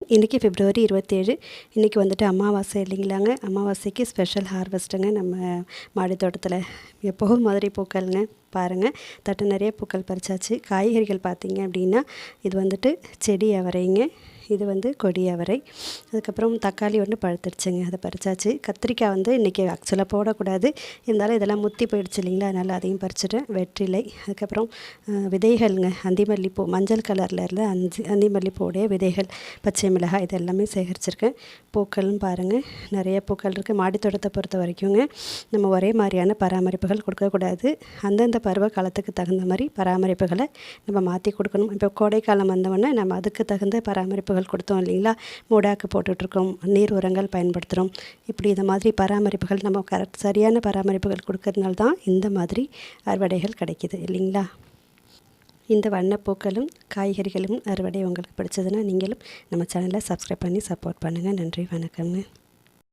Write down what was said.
இன்றைக்கி பிப்ரவரி 27. இன்றைக்கி வந்துட்டு அமாவாசை இல்லைங்களாங்க. அமாவாசைக்கு ஸ்பெஷல் ஹார்வெஸ்ட்டுங்க நம்ம மாடி தோட்டத்தில். எப்போவும் மாதிரி பூக்கள்ங்க பாருங்கள். தட்டு நிறைய பூக்கள் பறிச்சாச்சு. காய்கறிகள் பார்த்திங்க அப்படின்னா இது வந்துட்டு செடி அவரைங்க, இது வந்து கொடி அவரை. அதுக்கப்புறம் தக்காளி வந்து பழுத்துருச்சுங்க, அதை பறிச்சாச்சு. கத்திரிக்காய் வந்து இன்றைக்கி ஆக்சுவலாக போடக்கூடாது, இருந்தாலும் இதெல்லாம் முத்தி போயிடுச்சு இல்லைங்களா, அதனால் அதையும் பறிச்சுட்டேன். வெற்றிலை, அதுக்கப்புறம் விதைகள்ங்க, அந்திமல்லிப்பூ மஞ்சள் கலரில் இருந்த அந்திமல்லிப்பூடைய விதைகள், பச்சை மிளகாய், இது எல்லாமே சேகரிச்சிருக்கேன். பூக்கள்னு பாருங்கள், நிறைய பூக்கள் இருக்குது. மாடித்தோட்டத்தை பொறுத்த வரைக்குங்க நம்ம ஒரே மாதிரியான பராமரிப்புகள் கொடுக்கக்கூடாது. அந்தந்த பருவ காலத்துக்கு தகுந்த மாதிரி பராமரிப்புகளை நம்ம மாற்றி கொடுக்கணும். இப்போ கோடைக்காலம் வந்தவொடனே நம்ம அதுக்கு தகுந்த பராமரிப்புகள் கொடுத்தோம் இல்லைங்களா, மூடாக்கு போட்டுட்ருக்கோம், நீர் உரங்கள் பயன்படுத்துகிறோம். இப்படி இந்த மாதிரி பராமரிப்புகள் நம்ம சரியான பராமரிப்புகள் கொடுக்கறதுனால தான் இந்த மாதிரி அறுவடைகள் கிடைக்கிது இல்லைங்களா. இந்த வண்ணப்பூக்களும் காய்கறிகளும் அறுவடை உங்களுக்கு பிடிச்சதுன்னா நீங்களும் நம்ம சேனலை சப்ஸ்கிரைப் பண்ணி சப்போர்ட் பண்ணுங்கள். நன்றி, வணக்கம்ங்க.